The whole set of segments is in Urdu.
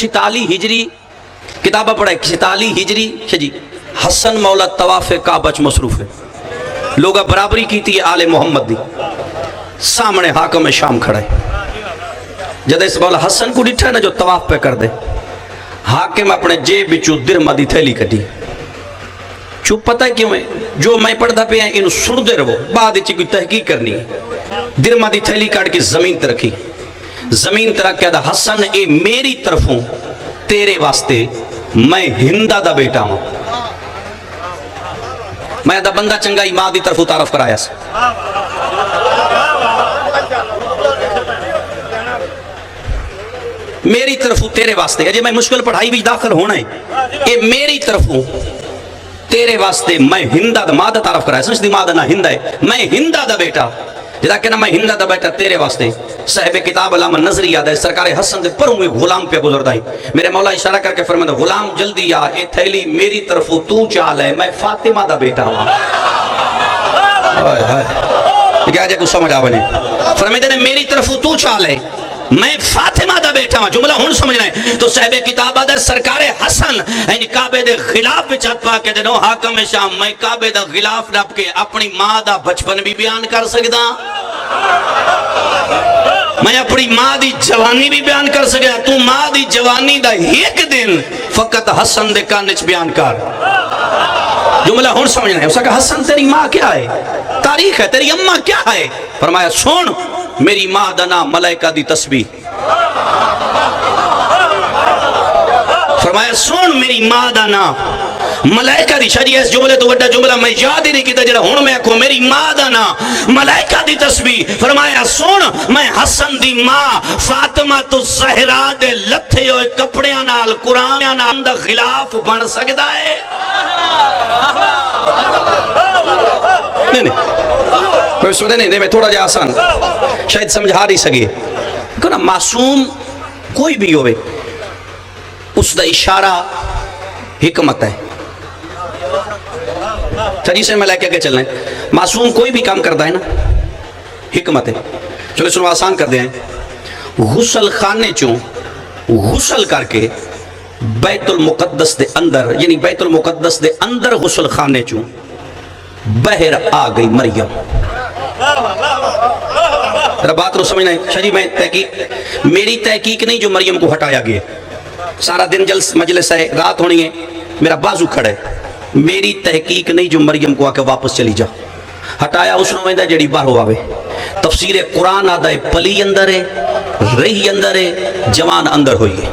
46 ہجری کتابہ پڑھا 46 ہجری جی حسن مولا طواف کعبہ چ مصروف ہے لوگا برابری کی تھی آل محمد دی سامنے حاکم شام کھڑا ہے جد اس مولا حسن کو ڈٹھا نا جو طواف پہ کر دے حاکم اپنے جیب بچو درمہ دی تھیلی کٹی چوپ پتہ ہے کیوں ہے جو میں پڑھتا پہ ہیں انہوں سن دے رہو بعد اچھی کوئی تحقیق کرنی ہے درمہ دی تھیلی کٹ کے زمین تے رکھی زمین تے رکھ کے دا حسن اے میری طرفوں تیرے واسطے میں ہندہ دا بیٹا ہوں میں دا بندہ چنگائی ماں دی طرف تعارف کرایا سے میری طرف تیرے واسطے اجے میں مشکل پڑھائی بھی داخل ہونا ہے اے میری طرف تیرے واسطے میں ہندہ دا ماں دا تعارف کرایا سمجھ دی ماں دا نہ ہندہ ہے میں ہندہ دا بیٹا جدا کہنا میں ہندہ دا بیٹا تیرے واسطے صاحب کتاب علامہ نظری یاد ہے سرکار حسن دے پروں میں غلام پہ گزر دائی میرے مولا اشارہ کر کے فرمائے غلام جلدی آ اے تھیلی میری طرف تو چال ہے میں فاطمہ دا بیٹا ہوں کیا جائے کچھ سمجھ آونے فرمائے دینے میری طرف تو چال ہے میں فاطمہ دا بیٹا ہوں جملہ ہون سمجھ رہے ہیں تو صاحب کتابہ در سرکار حسن یعنی کعبے دے خلاف پہ چت پا کے دنو حاکم شام میں کعبے دا خلاف نپ کے اپنی ماں دا بچپن بھی بیان کر سکتا میں اپنی ماں دی جوانی بھی بیان کر سکتا تو ماں دی جوانی دا ایک دن فقط حسن دے کانچ بیان کر جملہ ہون سمجھ رہے ہیں اس کا حسن تیری ماں کیا ہے تاریخ ہے تیری اماں کیا ہے فرمایا سن میری ماں دا نام ملائکہ دی تسبیح فرمایا سن میری ماں دا نام ملائکہ دی شریع اس جملے تو وڈا جملہ میں یاد ہی نہیں کیتا جڑا ہن میں کہو میری ماں دا نام ملائکہ دی تسبیح فرمایا سن میں حسن دی ماں فاطمہ تو زہرا دے لتھے ہوئے کپڑیاں نال قرآن نال دا خلاف بن سکدا ہے نہیں سنے نہیں میں تھوڑا جا آسان شاید سمجھا نہیں سکے کیوں نا معصوم کوئی بھی ہوئے اس دا اشارہ حکمت ہے چلیے سے میں لے کے چل رہے ہیں معصوم کوئی بھی کام کرتا ہے نا حکمت ہے چلے سنو آسان کر دیں غسل خانے چوں غسل کر کے بیت المقدس دے اندر یعنی بیت المقدس دے اندر غسل خانے چوں بہر آ گئی مریم ذرا بات رو سمجھنا ہے شریف میں تحقیق میری تحقیق نہیں جو مریم کو ہٹایا گیا سارا دن جلس مجلس ہے رات ہونی ہے میرا بازو کھڑے میری تحقیق نہیں جو مریم کو آکے واپس چلی جا ہٹایا اس نے ویندہ جڑی باہر ہوا تفسیر قرآن آدھا ہے پلی اندر ہے رہی اندر ہے جوان اندر ہوئی ہے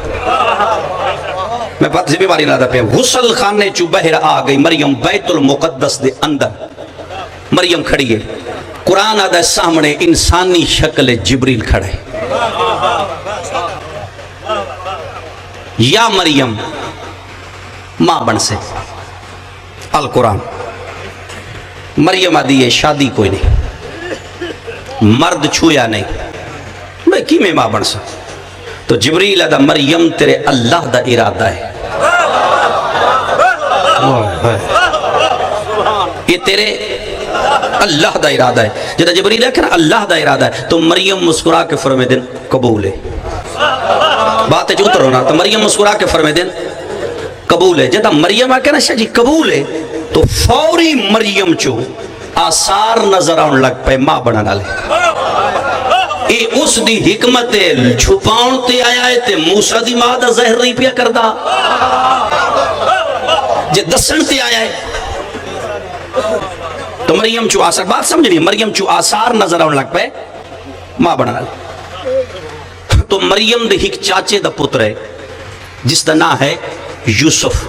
میں بات زبی باری نہ پہ غسل خانے چو بہر آ گئی مریم بیت المقدس دے اندر مریم کھڑی ہے قرآن آدھا سامنے انسانی شکل جبریل کھڑے یا مریم ماں بن سے القرآن مریم آدھی ہے شادی کوئی نہیں مرد چھویا نہیں میں کی میں ماں بن سے تو جبریل آدھا مریم تیرے اللہ دا ارادہ ہے یہ تیرے اللہ دا ارادہ ہے جدا جبریل ہے کہ اللہ دا ارادہ ہے تو مریم مسکرا کے فرمے دن قبول ہے بات ہے جو اتر ہونا تو مریم مسکرا کے فرمے دن قبول ہے جدا مریم ہے کہ نا شاہ جی قبول ہے تو فوری مریم چو آثار نظر آن لگ پہ ماں بنا ڈالے اے اس دی حکمت چھپاؤن تے آیا ہے تے موسیٰ دی ماں دا زہر نہیں پیا کردہ جے دسن تے آیا ہے تو مریم چو آثار بات سمجھنی مریم چو آثار نظر آن لگ پہ ماں بنا ڈالے تو مریم دے ہک چاچے دا پتر ہے جس دا نا ہے یوسف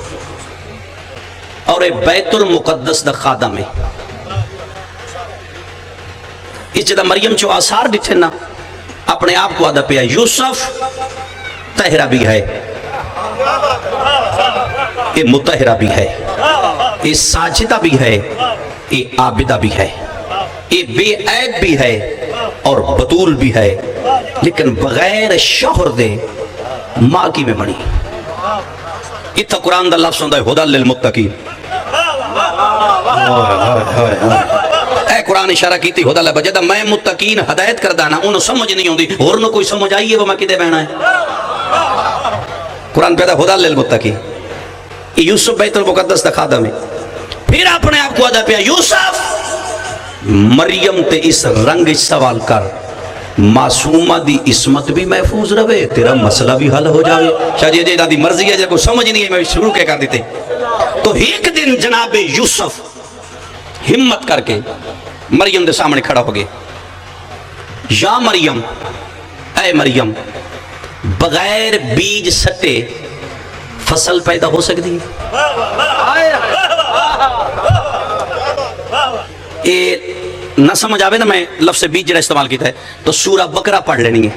اور اے بیت المقدس دا خادم ہے اس جدہ مریم چو آثار ڈٹھے نا اپنے آپ کو آدھا پیا یوسف طہرہ بھی ہے یہ متحرہ بھی ہے یہ ساجدہ بھی ہے یہ عابدہ بھی ہے یہ بے عیب بھی ہے اور بطول بھی ہے لیکن بغیر شوہر دے ماں کی میں بنی اتھا قرآن دا لفظ ہوندہ ہے ہدی للمتقین اے قرآن اشارہ کیتی ہدی للمتقین جدہ میں متقین ہدایت کردانا انہوں سمجھ نہیں ہوندی اور نہ کوئی سمجھ آئیے وہ میں کدے بہنا ہے قرآن پیدا خدا للمتقی. یوسف بیت المقدس دا خادم ہے. پھر اپنے آپ کو ادا پیا یوسف مریم تے اس رنگ سوال کر معصومہ دی عصمت بھی محفوظ رہے تیرا مسئلہ بھی حل ہو جاوے. شاہ جی دی مرضی ہے جب کو سمجھ نہیں ہے میں شروع کیا کر دیتے. تو ایک دن جناب یوسف ہمت کر کے مریم دے سامنے کھڑا ہو گئے. یا مریم اے مریم بغیر بیج سٹے فصل پیدا ہو سکتی ہے؟ نہ سمجھ آوے نا میں لفظ بیج جڑا استعمال کیتا ہے تو سورہ بقرہ پڑھ لینی ہے.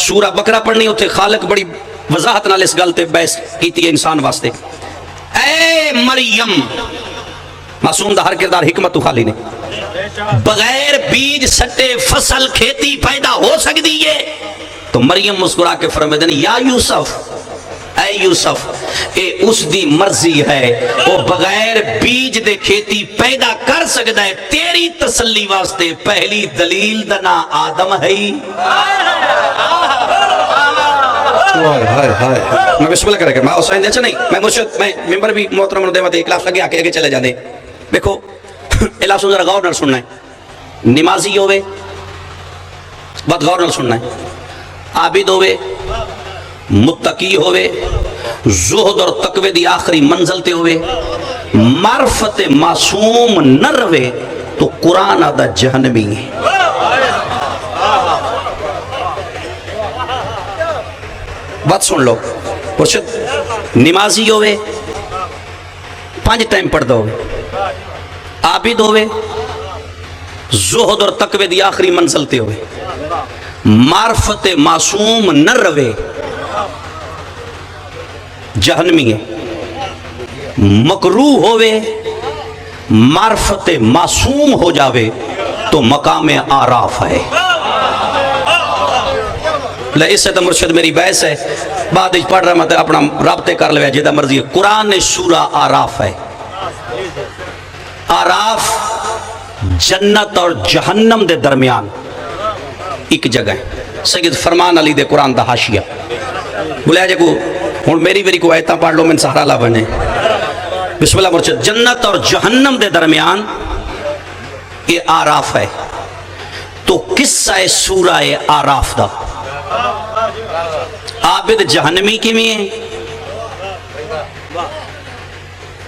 سورہ بقرہ پڑھنی ہوتے خالق بڑی وضاحت نال اس گل تے بحث کیتی ہے انسان واسطے. اے مریم معصوم دا ہر کردار حکمت تو خالی نے. بغیر بیج سٹے فصل کھیتی پیدا ہو سکتی ہے؟ تو مریم مسکرا کے فرمائے یا یوسف اے یوسف اے اس دی مرضی ہے وہ بغیر بیج دے کھیتی پیدا کر سکتا ہے. تیری تسلی واسطے پہلی دلیل دا نا آدم ہے. میں بسم اللہ کرے گا میں حسین دیچا نہیں میں مرشد میں ممبر بھی محترم انہوں دیواتے اکلاف لگے آگے چلے جانے. دیکھو اعلاف سن ذرا غور نہ سننا ہے. نمازی ہوئے بات غور نہ سننا ہے. عابد ہوئے متقی ہوئے زہد اور تقوی دی آخری منزل تے ہوئے معرفت معصوم نہ روے تو قرآن آدھا جہنمی ہے. بات سن لو مرشد نمازی ہوئے 5 ٹائم پڑھ دو عابد ہوئے زہد اور تقوی دی آخری منزل تے ہوئے معرفت معصوم نہ روے جہنمی ہے. مکروہ ہوئے معرفت معصوم ہو جاوے تو مقام آراف ہے. اس سے تو مرشد میری بحث ہے بعد پڑھ رہا میں اپنا رابطے کر لیا جیدہ مرضی ہے. قرآن سورہ آراف ہے. آراف جنت اور جہنم دے درمیان ایک جگہ ہے. سید فرمان علی دے قرآن دا حاشیہ بولیا جے کو ہوں میری میری کو آیتاں پڑھ لو میں سہارا لا بنے. بسم اللہ مرشد جنت اور جہنم دے درمیان یہ آراف ہے. تو قصہ سورہ آراف دا عابد جہنمی کی میں ہے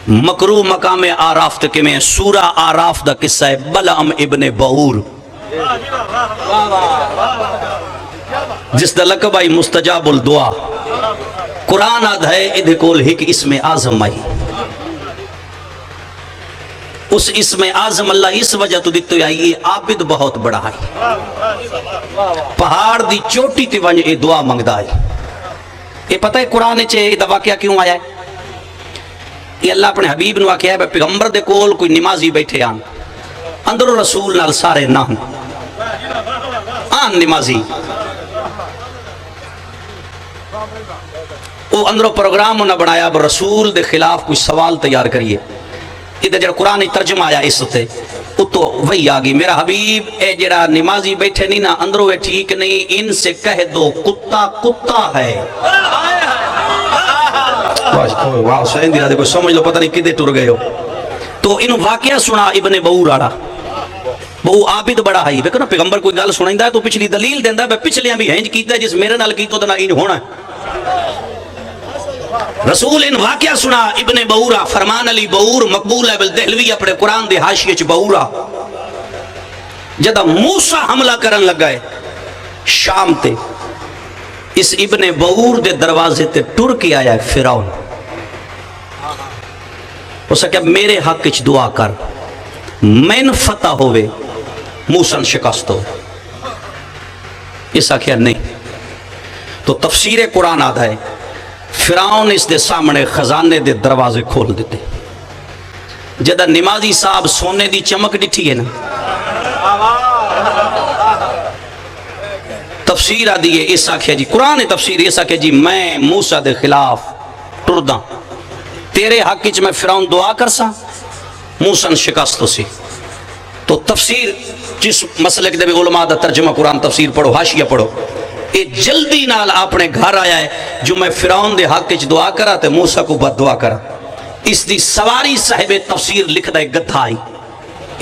مکروہ مقام آراف تک میں سورہ آراف دا قصہ ہے بلعم ابن بعور جس دا لقب آئی مستجاب الدعا. قرآن آدھا ہے ادھے کول ایک اسم اعظم آئی. اس اسم اعظم اللہ اس وجہ تو دیتے آئی یہ عابد بہت بڑا ہے. پہاڑ دی چوٹی تے ونج اے دعا منگدا ہے. یہ پتہ ہے قرآن چے یہ واقعہ کیوں آیا ہے؟ یہ اللہ اپنے حبیب نو آکھیا ہے پیغمبر دے کول کوئی نمازی بیٹھے آن اندر رسول نال سارے نہ آن نمازی وہ اندروں پروگرام نہ بنایا اب رسول دے خلاف کوئی سوال تیار کریے. ادھر جڑا قرآن ترجمہ آیا اس تے تو وہی آگی میرا حبیب اے جڑا نمازی بیٹھے نہیں نا اندروں اے ٹھیک نہیں ان سے کہہ دو کتا کتا ہے. واہ سین دی کو سمجھ لو پتہ نہیں کدے ٹر گئے ہو. تو انہوں واقعہ سنا ابن بعور آڑا بہو عابد بڑا ہے. دیکھو نا پیغمبر کوئی گل سنائندا ہے تو پچھلی دلیل دیندا ہے پچھلیاں بھی ہنج کیتا ہے جس میرے نال کیتو تے نہ انج ہونا ہے. رسول ان واقعہ سنا ابن بعورہ فرمان علی بعور مقبول ہے دہلوی اپنے قرآن دے حاشیے چ بعورہ جدہ موسیٰ حملہ کرن لگا ہے شام تے اس ابن بعور دے دروازے تے ٹر کے آیا ہے فرعون. اس نے کہا میرے حق اچ دعا کر میں فتح ہوئے موسیٰ شکست ہو. اس آخیا نہیں. تو تفسیر قرآن آدھا ہے فرعون اس دے سامنے خزانے دے دروازے کھول دیتے. جدہ نمازی صاحب سونے دی چمک ڈٹھی ہے نا تفسیر آدھی ہے اس آکھیا جی قرآن تفسیر اس آکھیا جی میں موسیٰ دے خلاف ٹرداں تیرے حق وچ میں فرعون دعا کرساں موسیٰ شکست سی. تو تفسیر جس مسئلے کے دے علماء دا ترجمہ قرآن تفسیر پڑھو حاشیہ پڑھو یہ جلدی نال اپنے گھر آیا ہے جو میں فرعون دے حق وچ دعا کرا تے موسیٰ کو بد دعا کرا. اس دی سواری صاحب تفسیر لکھدا ہے گدھا آئی،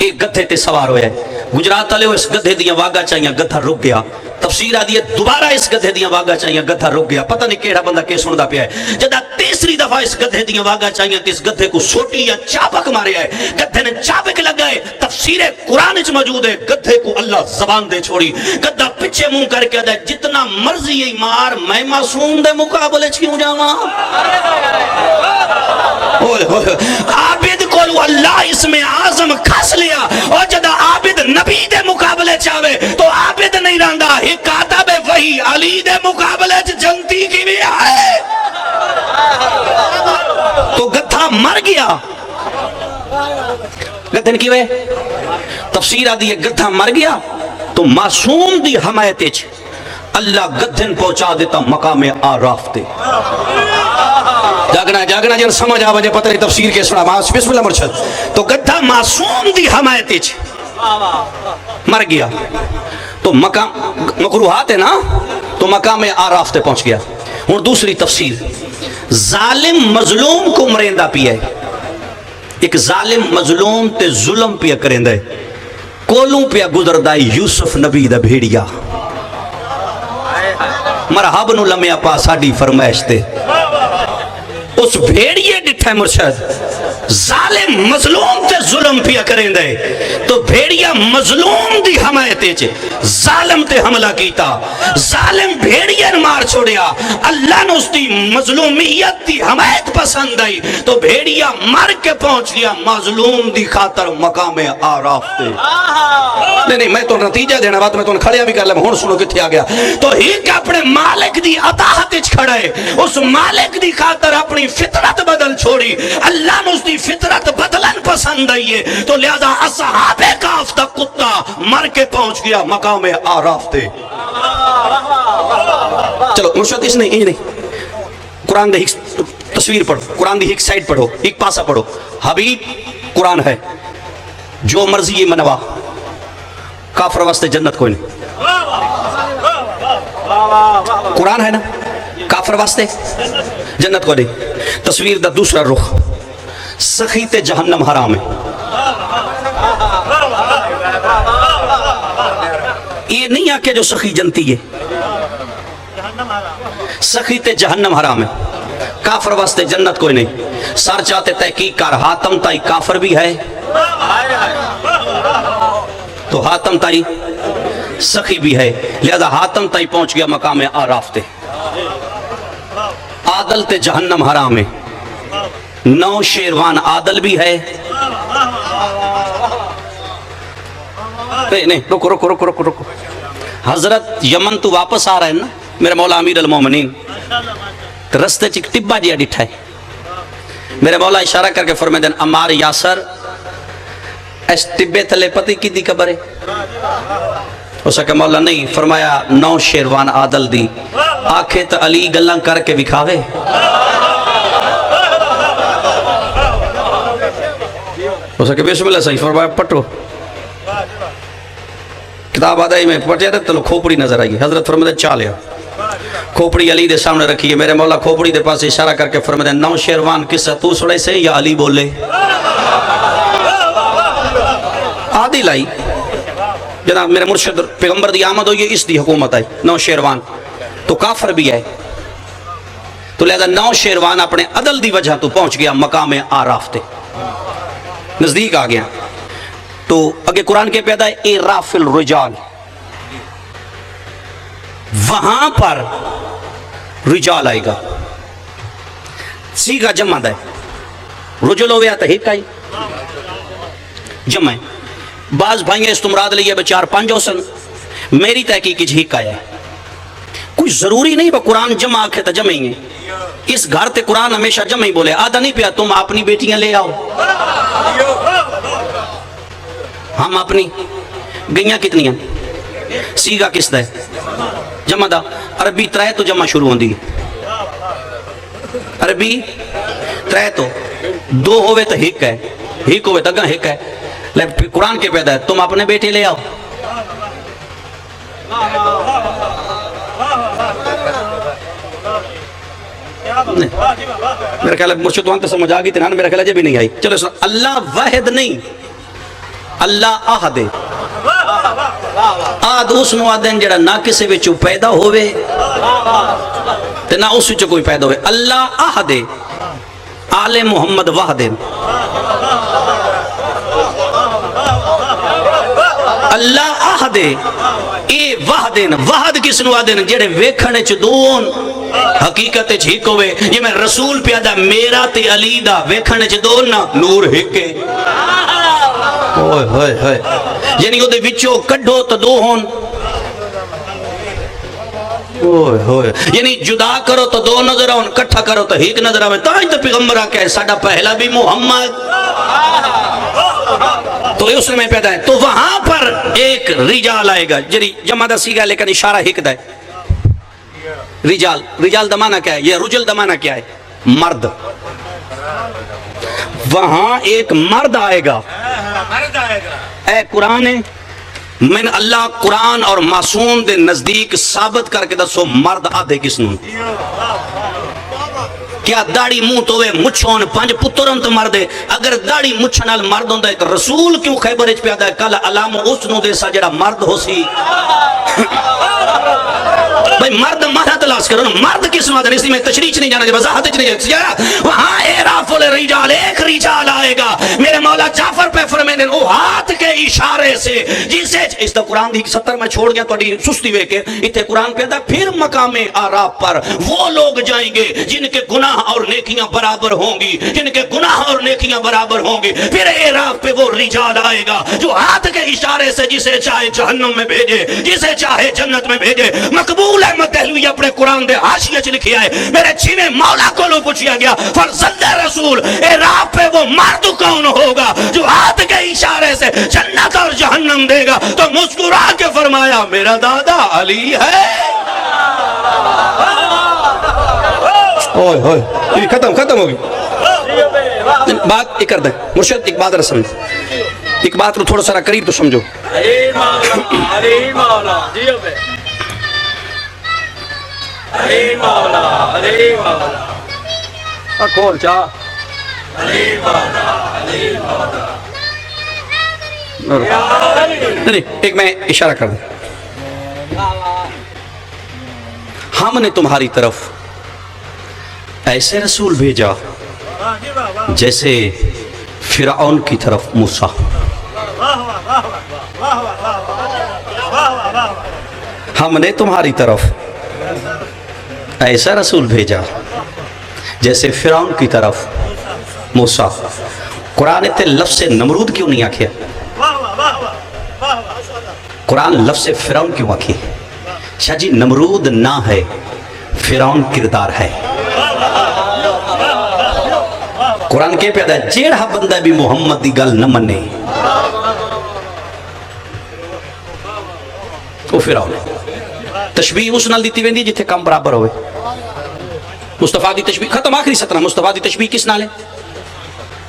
ایک گدھے تے سوار ہویا ہے. گجرات والے اس گدھے دیاں واگا چاہیاں، گدھا رک گیا. تفسیر آدھی ہے دوبارہ اس گدھے دیاں واگا چاہیاں، گدھا رک گیا. پتہ نہیں کیڑا بندہ کے سندا پیا ہے. جدہ تیسری دفعہ اس گدھے دیاں واگا چاہیاں تے اس گدھے کو سوٹی یا چابک مارے ہے. گدھے نے چابک لگا ہے. تفسیر قرآن وچ موجود ہے گدھے کو اللہ زبان دے چھوڑی. گدھا پیچھے منہ کر کے ہے جتنا مرضی ہے مار، میں معصوم دے مقابلے چ کیوں جاواں؟ عابد کو اللہ اسم اعظم کھس لیا، اور جدہ عابد نبی دے مقابلے چاہے تو عابد نہیں رہندا. ایک کاتب وحی علی دے مقابلے جنتی کی بھی ہے. تو گدھا مر گیا. گدھن کی وے تفسیر آدھی ہے گدھا مر گیا تو معصوم دی حمایت وچ اللہ گدھن پہنچا دیتا مقام آراف تے. جاگنا جاگنا جن سمجھ آ وجہ پتہ نہیں تفسیر کے سنا. بسم اللہ مرشد. تو گدھا معصوم دی حمایت وچ مر گیا تو مقام مکروہات ہے نا، تو مقام آراف تے پہنچ گیا. اور دوسری تفسیر ظالم مظلوم کو مریندا پیا ہے. ایک ظالم مظلوم تے ظلم پیا کریندا ہے. کولوں پیا گزردا ہے یوسف نبی دا بھیڑیا. مرحب نو لمیا پا ساڈی فرمائش تے اس بھیڑیے ڈٹھے مرشد ظالم مظلوم تے ظلم پیا کریں دے تو بھیڑیا مظلوم دی حمایتے چھے ظالم تے حملہ کیتا. ظالم بھیڑیا مار چھوڑیا. اللہ نے اس دی مظلومیت دی حمایت پسند آئی تو بھیڑیا مار کے پہنچ گیا مظلوم دی خاطر مقام آراف تے. نہیں میں تو نتیجہ دینا بات میں تو کھڑیا بھی کر لیں. ہون سنو کتھے آ گیا تو ایک اپنے مالک دی اطاعت وچ کھڑا ہے. اس مالک دی خاطر اپنی فطرت بدل چھوڑی. اللہ نے اس دی فطرت بدلن پسند آئی ہے تو لہذا اصحاب کاف تا کتا مر کے پہنچ گیا مقام آراف تے. چلو مرشد اس نہیں قرآن دے ایک تصویر پڑھو، قرآن دی ایک سائٹ پڑھو، ایک پاسا پڑھو. حبیب قرآن ہے، جو مرضی یہ منوا، کافر واسطے جنت کوئی نہیں. قرآن ہے نا، کافر واسطے جنت کو نہیں. تصویر دا دوسرا رخ سخی تے جہنم حرام ہے. یہ نہیں آکے جو سخی جنتی ہے، سخی تے جہنم حرام ہے. کافر واسطے جنت کوئی نہیں. سار چاہتے تحقیق کر حاتم تائی کافر بھی ہے تو حاتم تائی سخی بھی ہے، لہذا حاتم تائی پہنچ گیا مقام آراف تے. عادل تے جہنم حرام ہے. نو شیروان عادل بھی ہے. نہیں رکو رکو رکو رکو رکو. حضرت یمن تو واپس آ رہا ہے نا میرے مولا امیر المومنین، رستے چک ٹبا جیا ڈٹھا ہے. میرے مولا اشارہ کر کے فرمائے دن امار یاسر اس ٹبے تھلے پتی کی دی قبر ہے. ہو سکے مولا نہیں فرمایا نو شیروان عادل دی آنکھیں تو علی گلن کر کے بکھاوے. ہو سکے بسم اللہ صحیح فرمایا پٹو. کتاب آدھائی میں پٹیا تھا تو کھوپڑی نظر آئی. حضرت فرمائے چالیا کھوپڑی علی دے سامنے رکھی ہے. میرے مولا کھوپڑی دے پاس اشارہ کر کے فرمائے نو شیروان کس تو سڑے سے یا علی بولے. آدھی لائی جناب میرے مرشد پیغمبر دی آمد ہوئی ہے، اس دی حکومت آئی. نو شیروان تو کافر بھی ہے تو لہذا نو شیروان اپنے عدل دی وجہ تو پہنچ گیا مقام آراف تے، نزدیک آ گیا. تو اگے قرآن کے پیدا ہے اعراف الرجال، وہاں پر رجال آئے گا. سیگا جمع ہے، رجل ہو گیا تو ایک آئی جمع ہے. بعض بھائییں اس تمراد لئے بچار پانچ ہو سن. میری تحقیق جھیک آیا ہے. کوئی ضروری نہیں وہ قرآن جمع آکھے تا جمعیں گے. اس گھر تے قرآن ہمیشہ جمع ہی بولے. آدھا نہیں پیا تم اپنی بیٹیاں لے آؤ، ہم اپنی گئیاں کتنی ہیں. سیگا کس دا ہے جمع دا. عربی ترائے تو جمع شروع ہوں دی. عربی ترائے تو دو ہوئے تو ہک ہے، ہک ہوئے تو گاں ہک ہے. لیکن قرآن کے پیدا ہے تم اپنے بیٹے لے آؤ. بات نہیں؟ میرا خیال ہے مرشد وہاں تو سمجھ آ گئی تھی نا، میرا خیال ہے جب بھی نہیں آئی. چلو سن، اللہ واحد نہیں، اللہ احد ہے. آد اس نو آدن جڑا نہ کسی وچوں پیدا ہوئے تے نہ اس وچوں کوئی پیدا ہوئے. اللہ احد ہے، آل محمد واحد ہے. اللہ احد ہے، اے واحد ہے. واحد کس نو آدن جڑے ویکھنے چ دون حقیقت چ ہک ہوئے. جی میں رسول پیادا میرا تے علی دا ویکھنے چ دون نہ نور ہک ہے. اوئے ہوئے ہوئے، یعنی وہ دے وچوں کڈھو تو دو ہون. اوئے ہوئے، یعنی جدا کرو تو دو نظر آؤں، کٹھا کرو تو ایک نظر آئے. تاج تو پیغمبرہ کہے ساڈا پہلا بھی محمد تو اس میں پیدا ہے. تو وہاں پر ایک رجال آئے گا، جنہی جمع دا سیگا لیکن اشارہ ہک دا ہے. رجال، رجال دمانہ کیا ہے؟ یہ رجل دمانہ کیا ہے؟ مرد. وہاں ایک مرد آئے گا. اے قرآن ہے، میں نے اللہ قرآن اور معصوم دے نزدیک ثابت کر کے دسو مرد آدھے کس نوں؟ کیا داڑی منہ تو وے مچھون پانچ پتروں تو مرد ہے؟ اگر داڑی مچھنال مرد ہوندہ ہے تو رسول کیوں خیبر اچ پیادا ہے کل علام اس نو دے سا جڑا مرد ہو سی؟ بھئی مرد مانا تلاش کرو، مرد کس نو آدھے؟ اسی میں تشریح نہیں جانا، وضاحت نہیں جانا. وہاں اعراف الرجال ایک رجال آئے گا. میرے مولا جعفر پہ فرمینے او ہاتھ کے اشارے سے جسے اس دا قرآن دی 70 میں چھوڑ گیا تو سستی وے کے اتنے قرآن پیدا. پھر مقام اعراف پر وہ لوگ جائیں گے جن کے گناہ اور نیکیاں برابر ہوں گی، جن کے گناہ اور نیکیاں برابر ہوں گی. پھر اعراف پہ وہ رجال آئے گا جو ہاتھ کے اشارے سے جسے چاہے جہنم میں بھیجے، جسے چاہے جنت میں بھیجے. مقبول احمد دہلوی اپنے قرآن دے حاشیے چ لکھی ہے، میرے چھویں مولا کو لو پوچھیا گیا فرزند رسول اعراف پہ وہ مرد کون ہوگا جو ہاتھ کے اشارے سے جنت اور جہنم دے گا؟ تو مسکرا کے فرمایا میرا دادا علی ہے. اوئے ہوئے، یہ ختم ہو گئی بات. ایک کر دیں مرشد، ایک بات رسم، ایک بات رو تھوڑا سارا قریب تو سمجھو. کھول چاہ ایک میں اشارہ کر دوں. ہم نے تمہاری طرف ایسے رسول بھیجا جیسے فرعون کی طرف موسیٰ. ہم نے تمہاری طرف ایسا رسول بھیجا جیسے فرعون کی طرف موسیٰ. قرآن تے لفظ نمرود کیوں نہیں آکھیا؟ قرآن لفظ فرعون کیوں آکھی؟ شاہ جی نمرود نہ ہے، فرعون کردار ہے. قرآن کے پیدا ہے جیڑا بندہ بھی محمد دی گل نہ منے وہ فرعون ہے. تشبیح اس نال دیتی ویندی جتھے کم برابر ہوئے. مصطفیٰ دی تشبیح ختم آخری سترہ. مصطفیٰ دی تشبیح کس نال ہے؟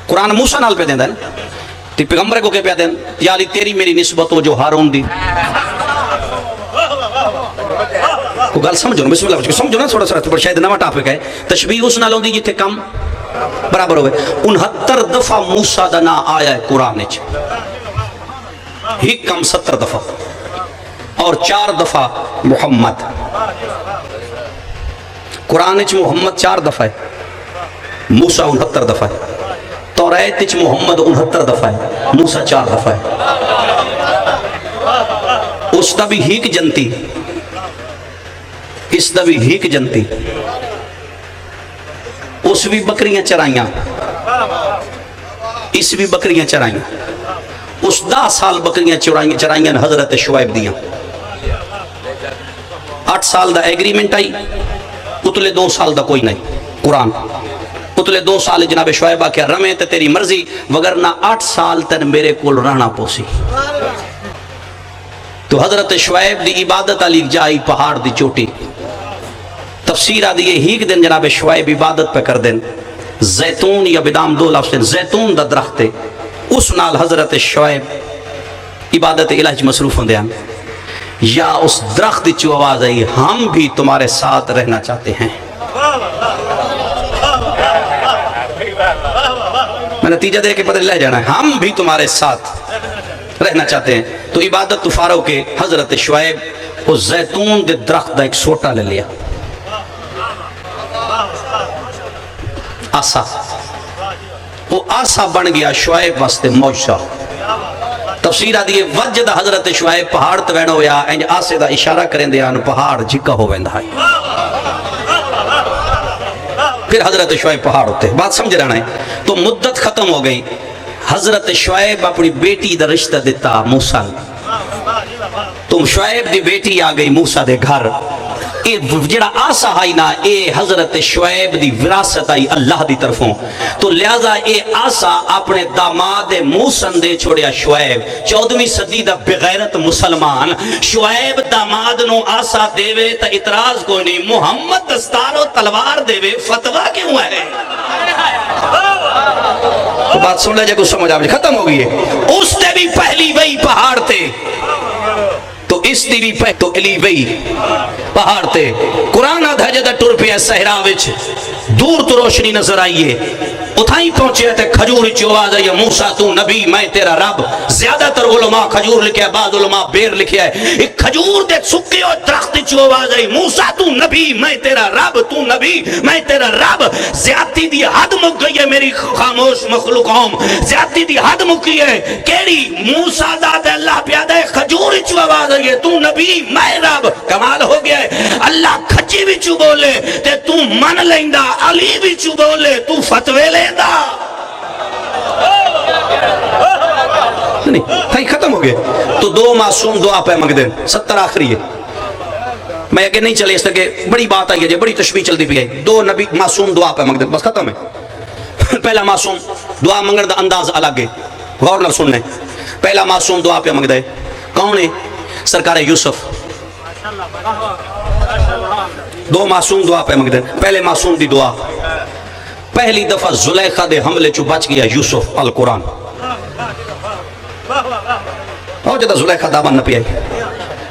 قرآن موسیٰ نال پہ دیندہ ہے نا. تی پیغمبر کو کہ پہ دیندہ یا علی تیری میری نسبت ہو جو ہارون دی. کو گل سمجھو نا، بسم اللہ سمجھو نا، تھوڑا سا پر شاید نوا ٹاپک ہے. تشبیح اس نال ہوندی جتھے کم برابر ہوئے. 69 دفعہ موسیٰ دا نا آیا ہے قرآن اچ، ہی کم 70 دفعہ اور 4 دفعہ محمد. قرآن اچ محمد 4 دفعہ ہے، موسیٰ 69 دفعہ ہے. توریت اچ محمد 69 دفعہ ہے، موسیٰ 4 دفعہ ہے. اس دا بھی ہیک جنتی، اس دا بھی ہیک جنتی. اس بھی بکریاں چرائیاں، اس بھی بکریاں چرائیاں. اس 10 سال بکریاں چرائیاں حضرت شعیب دیاں. 8 سال دا ایگریمنٹ آئی، اتلے 2 سال دا کوئی نہیں. قرآن اتلے 2 سال جناب شعیب آکھیا رمے تے تیری مرضی، وگرنہ 8 سال تن میرے کول رہنا پوسی. تو حضرت شعیب دی عبادت علی جائی پہاڑ دی چوٹی. تفسیر آدھی ہیک دن جناب شعیب عبادت پہ کر دن. زیتون یا بدام دو لفظ دن، زیتون دا درخت ہے، اس نال حضرت شعیب عبادت الہی مصروف ہوں دیان. یا اس درخت چو آواز آئی ہم بھی تمہارے ساتھ رہنا چاہتے ہیں. میں نتیجہ دے کے بدل لے جانا ہے، ہم بھی تمہارے ساتھ رہنا چاہتے ہیں۔ تو عبادت تو فارغ کے حضرت شعیب اس زیتون دے درخت دا ایک سوٹا لے لیا، آسا، وہ آسا بن گیا شعیب واسطے معجزہ۔ تفسیر آدھی ہے وجد حضرت شعیب پہاڑ تے وینو یا انج آسے دا اشارہ کریں دیا پہاڑ جھکا ہو ویندا ہے، پھر حضرت شعیب پہاڑ ہوتے، بات سمجھ رہنا ہے۔ تو مدت ختم ہو گئی، حضرت شعیب اپنی بیٹی دا رشتہ دیتا موسیٰ، تم شعیب دی بیٹی آ گئی موسیٰ دے گھر، اے جڑا آسا آئی نا اے حضرت شعیب دی وراثت آئی اللہ دی طرفوں، تو لہذا اے آسا اپنے داماد موسیٰ دے چھوڑیا شعیب، 14ویں صدی دا بغیرت مسلمان شعیب داماد نو آسا دیوے تا اعتراض کوئی نہیں، محمد دستار و تلوار دیوے فتوہ کیوں ہے؟ تو بات سن لے جائے کچھ سمجھ آئے، ختم ہو گئی ہے۔ اس نے بھی پہلی وہی پہاڑ تے، تو اس دی بھی تو علی وی پہاڑ تے، قرآن آدھا جدہ ٹر پہ صحرا وچ دور تو روشنی نظر آئیے، اتھائی پہنچے تھے کھجور چو آواز آئیے موسیٰ تو نبی میں تیرا رب، زیادہ تر علماء کھجور لکھے ہے، بعض علماء بیر لکھے ہے، ایک کھجور دے سکے اور درخت چو آواز آئی موسیٰ تو نبی میں تیرا رب، تو نبی میں تیرا رب، زیادتی دی حد مک گئی ہے میری خاموش مخلوقوں، زیادتی دی حد مک گئی ہے، کیڑی موسیٰ ذات اللہ پیادہ ہے، کھجور چو آواز آئیے تو نبی میں رب، کمال ہو گیا ہے، اللہ کھچی بھی چو بولے تے تو من لیندہ، علی بھی چو بولے تو فتوے لیندہ، نہیں ختم ہو گئے۔ تو دو معصوم دعا پہ مانگ دیں، 70 آخری ہے، میں اگے نہیں چلے اس طرح بڑی بات آئی ہے، بڑی تشبیہ چل دی بھی ہے، دو نبی معصوم دعا پہ مانگ دیں، بس ختم ہے۔ پہلا معصوم دعا منگن دا انداز الگ ہے، غور نہ سننے، پہلا معصوم دعا پہ مانگ دے کون ہے؟ سرکار یوسف۔ دو معصوم دعا پہ مانگ دیں، پہلے معصوم دی دعا، پہلی دفعہ زلیخا دے حملے چو بچ گیا یوسف القرآن، اور جدہ زلیخا دامن نہ پیا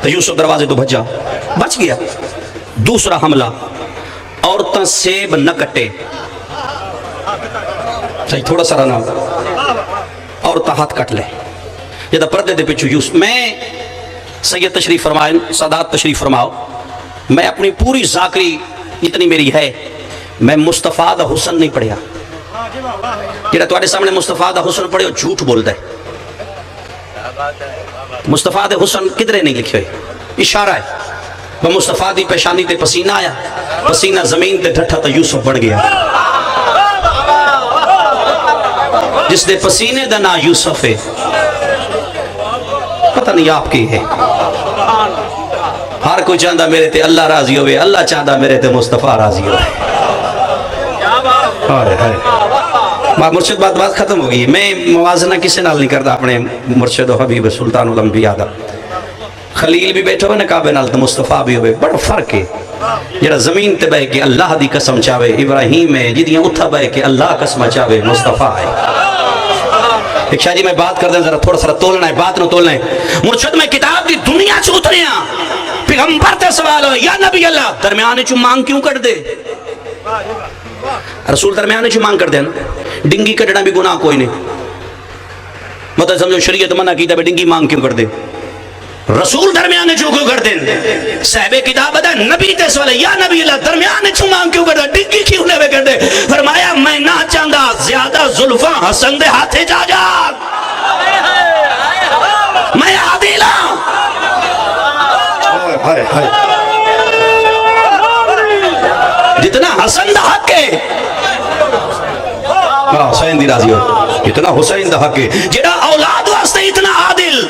تو یوسف دروازے تو بھجا بچ گیا۔ دوسرا حملہ، عورتاں سیب نہ کٹے، صحیح تھوڑا سا رہنا، عورتاں ہاتھ کٹ لے، جدہ پردے دے پچھو یوسف، میں سید تشریف فرمائیں، سادات تشریف فرماؤ، میں اپنی پوری ذاکری اتنی میری ہے، میں مصطفیٰ دا حسن نہیں پڑھیا، جڑا تواڈے سامنے مصطفیٰ دا حسن پڑھے وہ جھوٹ بول دے، مصطفیٰ دے حسن کدرے نہیں لکھے ہوئے، اشارہ ہے، وہ مصطفیٰ دی پیشانی تے پسینہ آیا، پسینہ زمین تے ڈھٹا تا یوسف بڑھ گیا، جس دے پسینے دا نا یوسف ہے، پتہ نہیں آپ کی ہے، ہر کوئی چاہندہ میرے تے اللہ راضی ہوئے، اللہ چاہندہ میرے تے مصطفیٰ راضی ہوئے۔ مرشد بات ختم ہو گئی، میں موازنہ کسے نال نہیں کرتا اپنے مرشد و حبیب سلطان الانبیاء دا، خلیل بھی بیٹھا ہوئے نا کعبے نال تو مصطفیٰ بھی ہوئے، بڑا فرق ہے، جڑا زمین تے بہ کے اللہ دی قسم چاہے ابراہیم ہے، جدیاں اتھا بہ کے اللہ قسم چاہے مصطفیٰ ہے۔ ایک شاہ جی میں بات کر دیں ذرا تھوڑا سا تولنا ہے، بات نہ تولنا ہے، مرشد میں کتاب دی دنیا چ اترے ہیں، پیغمبر تے سوال ہو یا نبی اللہ درمیانے چ مانگ کیوں کر دے؟ رسول درمیانے چ مانگ کر دیں، ڈنگی کٹنا بھی گناہ کوئی نہیں، مطلب سمجھو شریعت منع کیتا ہے ڈنگی مانگ کیوں کر دے؟ رسول درمیانے چو کیوں کر دیں؟ صاحب کتاب ہے نبی تے سوال یا نبی اللہ درمیانے چو مانگ کیوں کر دے؟ ڈنگی کیوں لے کر دے؟ فرمایا میں نہ چاہتا زیادہ زلفاں حسن دے ہاتھے جا جا، میں عادل ہوں، جتنا حسن دا حق ہے حسین دی راضی ہو، اتنا حسین دا حق ہے، جڑا اولاد واسطے اتنا عادل،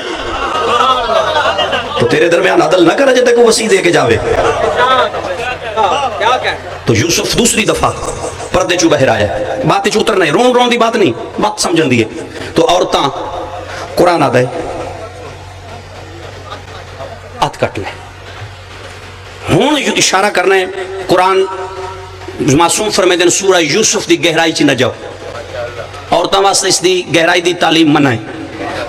تو تیرے درمیان عدل نہ کرا جب تک وہ وسیع دے کے جاوے۔ تو یوسف دوسری دفعہ پردے چو بہر آیا، باتیں چو اترنا ہے، رون دی بات نہیں، بات سمجھن دی ہے۔ تو عورتاں قرآن آدھے ہاتھ کٹ لے، ہون اشارہ کرنا ہے، قرآن معصوم فرمائے دن سورہ یوسف دی گہرائی چی نہ جاؤ، عورتاں واسطے اس دی گہرائی دی تعلیم منع ہے،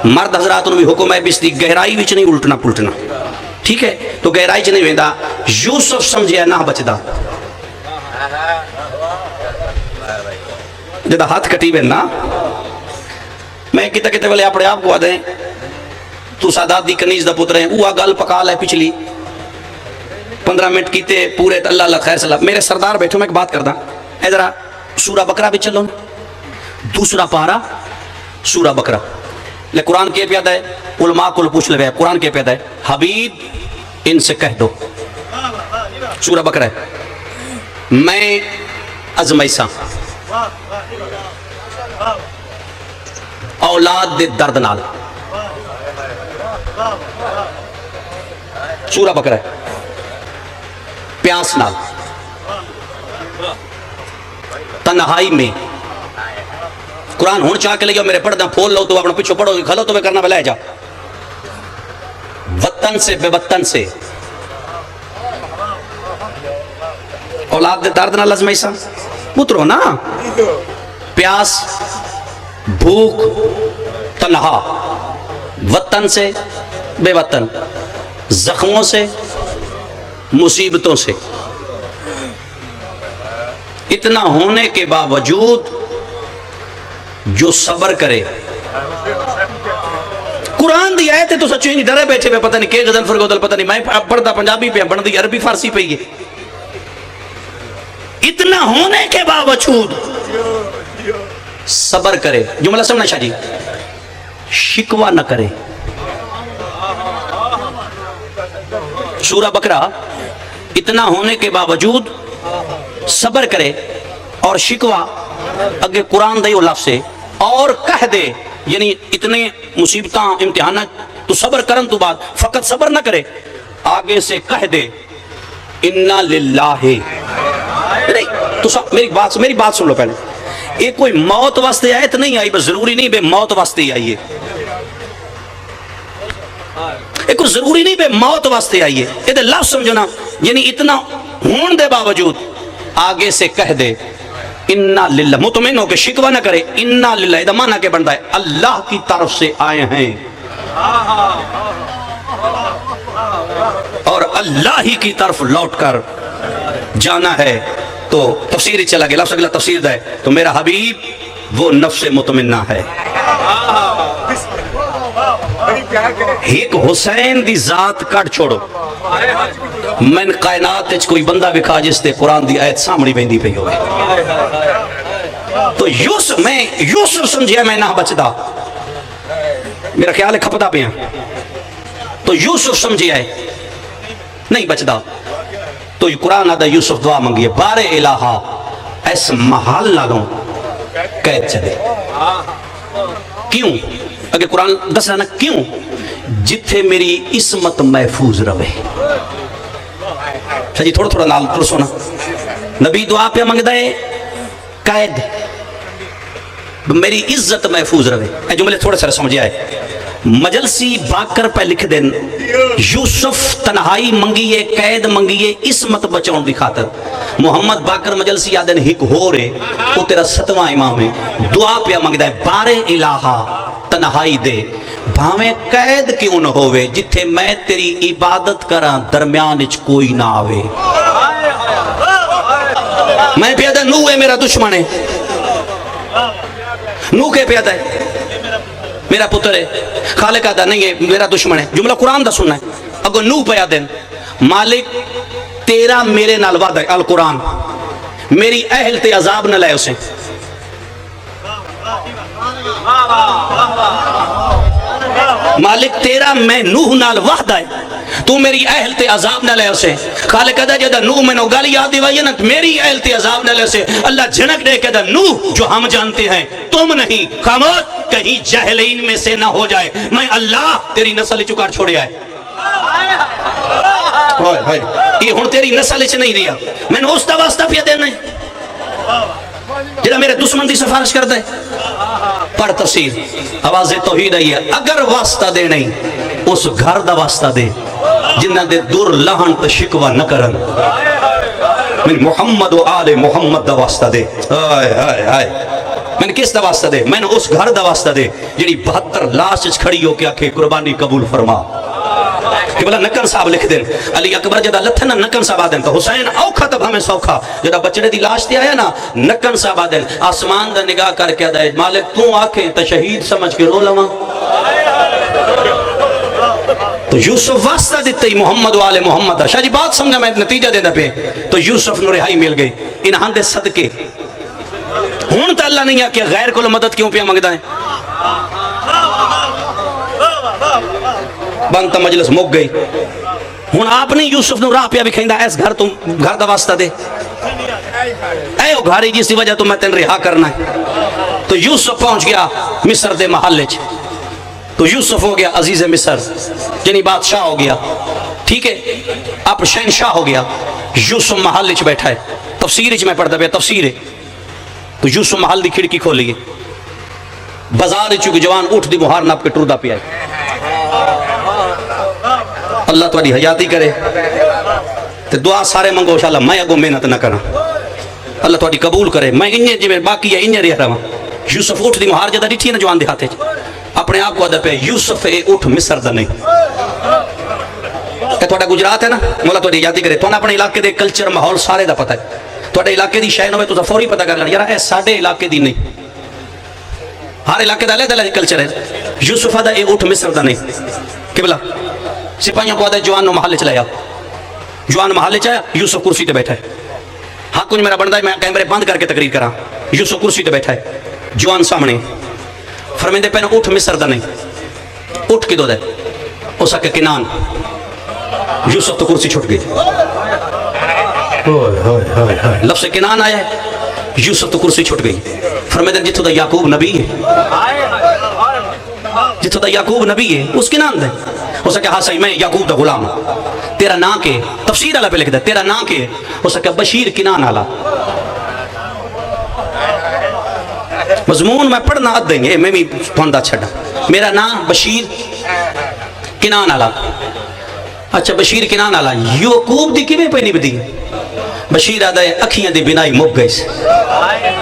مرد حضرات انہوں بھی حکم ہے بھی اس دی گہرائی وچ نہیں الٹنا پلٹنا، ٹھیک ہے؟ تو گہرائی چ نہیں ویندا، یوسف سمجھے نہ بچدا، جدا ہاتھ کٹی وے نا میں کتے کتے والے اپنے آپ کو آدھے ہیں تو سادات دی کنیز دا پتر ہیں وہ گل پکا لے پچھلی 15 منٹ کیتے پورے اللہ اللہ خیر صلاح. میرے سردار بیٹھو میں ایک بات کردا اے ذرا سورہ بقرہ بھی چلو دوسرا پارا سورہ بقرہ لے قرآن کے پیدا ہے علماء کو پوچھ لے قرآن کے پیدا ہے حبیب ان سے کہہ دو سورہ بقرہ ہے میں ازمیسا اولاد دے درد نال سورہ بقرہ ہے پیاس نال تنہائی میں قرآن ہون چاہ کے لے جاؤ میرے پڑھ دیں پھول لو تو اپنا پیچھو پڑھو کھلو تو میں کرنا بلائے جا وطن سے بے وطن سے اولاد دے درد نال ازمیسا پترو نا پیاس بھوک تنہا وطن سے بے وطن زخموں سے مصیبتوں سے اتنا ہونے کے باوجود جو صبر کرے قرآن دی آیت ہے تو سچو ہی نہیں ڈرے بیٹھے پہ پتہ نہیں کہ غزل فرگودل پتہ نہیں میں پڑھتا پنجابی پہ بڑھتی عربی فارسی پہ یہ اتنا ہونے کے باوجود صبر کرے جملہ سمجھنا شاہ جی شکوہ نہ کرے سورہ بقرہ اتنا ہونے کے باوجود صبر کرے اور شکوہ اگے قرآن دے لفظ سے اور کہہ دے یعنی اتنے مصیبتاں امتحانات تو صبر کرن تو بعد فقط صبر نہ کرے آگے سے کہہ دے انا للہ نہیں تو میری بات سن لو پہلے یہ کوئی موت واسطے آیت نہیں آئی بس ضروری نہیں بے موت واسطے ہی آئیے ایک ضروری نہیں بے موت واسطے آئیے یہ دے لفظ سمجھو نا یعنی اتنا ہون دے باوجود آگے سے کہہ دے انا للہ مطمئن ہو کہ شکوہ نہ کرے انا للہ یہ معنی کے بنتا ہے اللہ کی طرف سے آئے ہیں اور اللہ ہی کی طرف لوٹ کر جانا ہے تو تفسیر چلا گیا لفظ اگلا تفسیر ہے تو میرا حبیب وہ نفس مطمئنہ ہے ایک حسین دی ذات کٹ چھوڑو میں کائنات کوئی بندہ بکھا جس تے قرآن دی آیت سامنی بیندی پہ ہوئے تو یوسف سمجھیا میں نہ بچدا میرا خیال ہے کھپتا پہ ہیں تو یوسف سمجھیا ہے نہیں بچدا تو قرآن آدھا یوسف دعا منگیے بارے الہا ایس محال لگوں قید چلے کیوں اگر قرآن دس رہنا کیوں جتھے میری عصمت محفوظ رہے جی تھوڑا تھوڑا نال تھوڑا سونا نبی دعا پہ منگتا ہے قید میری عزت محفوظ رہے جملے تھوڑے سارے سمجھے آئے مجلسی باکر پہ لکھ دیں یوسف تنہائی منگیے قید منگیے عصمت بچاؤں دی خاطر محمد باکر مجلسی یادن ہک ہو رہے وہ تیرا 7واں امام ہے دعا پہ منگتا ہے بارے الہا تنہائی دے بھاویں قید کیوں نہ ہوئے جتھے میں تیری عبادت کراں درمیان اچ کوئی نہ آوے میں پیادہ نو ہے میرا دشمن ہے نو کے پیادہ ہے میرا پتر ہے خالق آدھا نہیں ہے میرا دشمن ہے جملہ قرآن دا سننا ہے اگر نو پیا دیں مالک تیرا میرے نال وعدہ ہے القرآن میری اہل تے عذاب نہ لائے اسے مالک تیرا میں نوح نال وعدہ ہے تو میری اہل تے عذاب نہ لے اسے خالق کہتا جدہ نوح میں نو گالی یاد دیوائی نا میری اہل تے عذاب نہ لے اسے اللہ جھنک دے کہتا نوح جو ہم جانتے ہیں تم نہیں خاموش کہیں جاہلین میں سے نہ ہو جائے میں اللہ تیری نسل چکار چھوڑے آئے یہ ہون تیری نسل چ نہیں رہا میں نے اس دا واسطہ پیا دینا ہے جنہا میرے دشمن دی سفارش کر دے پڑھ تفسیر آواز توحید آئی ہے اگر واسطہ دے نہیں اس گھر دا واسطہ دے جنہ دے دور لہن تا شکوہ نہ کرن من محمد و آل محمد دا واسطہ دے میں نے کس دا واسطہ دے میں نے اس گھر دا واسطہ دے جنہی 72 لاش کھڑی ہو کے آکھے قربانی قبول فرما کہ بلا نکن صاحب لکھ دیں علی اکبر جدا لتھن نکن صاحب آدیں تو حسین اوکھا تب ہمیں سوکھا جدا بچڑے دی لاش تے آیا نا نکن صاحب آدیں آسمان دا نگاہ کر کے دے مالک تو آکھیں تا شہید سمجھ کے رو لواں تو یوسف واسطہ دیتے ہی محمد و آل محمد شاہ جی بات سمجھا میں نتیجہ دے دا پہ تو یوسف نو رہائی مل گئی انہاں دے صدقے ہون تا اللہ نہیں ہے کہ غیر کو مدد کیوں پہ مانگدا ہے بنتا مجلس مک گئی ہون آپ نے یوسف نو راہ پہ بھی کھیندا ایس گھر دا واسطہ دے اے او گھاری جس دی وجہ تو میں تین رہا کرنا ہے تو یوسف پہنچ گیا مصر دے محلے چ تو یوسف ہو گیا عزیز مصر یعنی بادشاہ ہو گیا ٹھیک ہے آپ شہنشاہ ہو گیا یوسف محل چ بیٹھا ہے تفسیر چ میں پڑھتا پیا تفسیر ہے تو یوسف محل دی کھڑکی کھولی بازار چونکہ جوان اٹھ دی مہار ناپ کے ٹردا پیا اللہ تہاڈی حیاتی کرے تے دعا سارے منگو انشاءاللہ میں اگوں محنت نہ کراں اللہ تہاڈی قبول کرے میں انجے جویں باقی ہے انجے رہا رہاں یوسف اٹھ دی مہار جدا ڈٹھی نا جوان دے ہاتھ اپنے آپ کو آدھا پہ یوسف اے اٹھ مصر دا نہیں کہ تھوڑا گجرات ہے نا مولا تھوڑی یادی کرے تو اپنے علاقے دے کلچر ماحول سارے دا پتہ ہے تھوڑے علاقے دی شاید ہوئے تو فوری پتہ کر لیں یار اے ساڑھے علاقے دی نہیں ہر علاقے دا علیہ دلہ کلچر ہے یوسف آدھا اے اٹھ مصر دا نہیں کہ بلا سپاہیوں کو آدھا جوان نو محلے چلایا جوان محلے چایا یوسف کرسی تے بیٹھا ہے ہاں کچھ میرا بندہ ہے میں کیمرے بند کر کے تقریر کراں یوسف کرسی تے بیٹھا ہے جوان سامنے فرمیندے پہنے اٹھ مصر دا نہیں اٹھ کی دو دے اس کے کنان یوسف تو کرسی چھوٹ گئی لفظ کنان آیا ہے یوسف تو کرسی چھوٹ گئی فرمیندے جتو دا یعقوب نبی ہے جتو دا یعقوب نبی ہے اس کنان دے اس کے ہاں صحیح میں یعقوب دا غلام تیرا نا کے تفسیر اللہ پہ لکھ دے تیرا نا کے اس کے بشیر کنان آلا مضمون میں پڑھنا آت دیں گے میں بھی پھندا چھڑا میرا نام بشیر کنان آلا اچھا بشیر کنان آلا یعقوب دی کیویں پہ نہیں بدی بشیر آدھا ہے اکھیاں دی بنائی مک گئی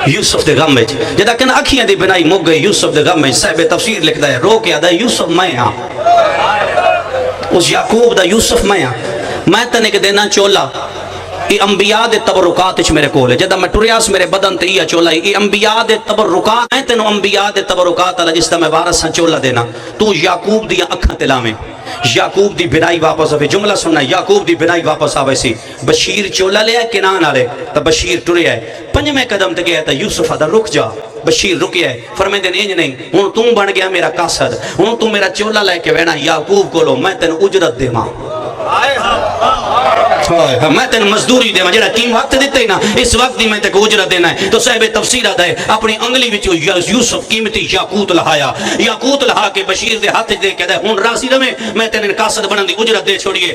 یوسف دے غم میں جدا کہنا اکھیاں دی بنائی مک گئی یوسف دے غم میں صاحب تفسیر لکھتا ہے رو کے آدھا ہے یوسف میں ہاں اس یعقوب دا یوسف میں تنے کے دینا چولا یہ انبیاء دے تبرکات اچھ میرے کول ہے جدہ میں ٹریاس میرے بدن تے یہ چولا ہے یہ انبیاء دے تبرکات ہیں تینو انبیاء دے تبرکات اللہ جس طرح میں وارث ہاں چولا دینا تو یعقوب دی اکھاں تلاویں یعقوب دی بنائی واپس آوے جملہ سننا یعقوب دی بنائی واپس آوے سی بشیر چولا لیا کنان آلے تا بشیر ٹریا ہے پنجمے قدم تے گیا تا یوسف آدھا رک جا بشیر رکیا ہے فرمیندے انج نہیں ہن تم بن گیا میرا قاصد ہن تم میرا چولا لے کے وینا یعقوب کولو میں تینو اجرت دے ماں میں تین مزدوری دے جڑا تین وقت دیتے ہی نا اس وقت دی میں تے کو اجرت دینا ہے تو صاحب تفسیر آتا ہے اپنی انگلی وچ یوسف قیمتی یاقوت لہایا یاقوت لہا کے بشیر دے ہاتھ دے کے ہن راضی رہے میں تین قاصد بنن دی اجرت دے چھوڑیے